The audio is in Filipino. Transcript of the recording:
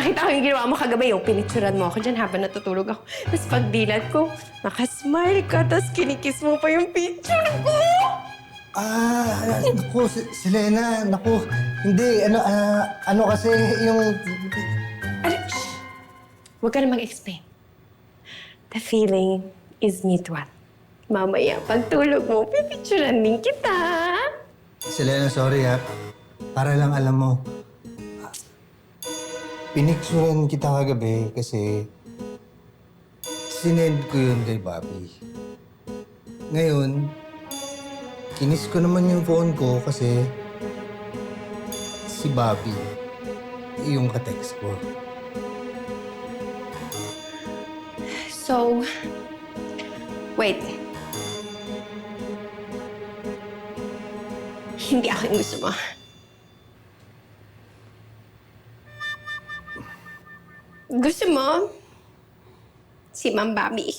nakita ko yung ginawa mo kagabi, yung pinicturan mo ako dyan habang natutulog ako. Tapos pagdilat ko, nakasmile ka, tapos kinikiss mo pa yung picture ko! Naku, Selena, naku. Hindi, ano kasi yung... Ano? Shh! Huwag ka na mag-explain. The feeling is mutual. Mamaya, pagtulog mo, pipicturan din kita. Selena, sorry ha. Para lang alam mo. Pinicturean kita kagabi kasi sinend ko yun kay Bobby. Ngayon, kinis ko naman yung phone ko kasi si Bobby yung ka-text ko. So, wait. Hindi ako yung gusto mo. Gusto mo si Ma'am Bobby.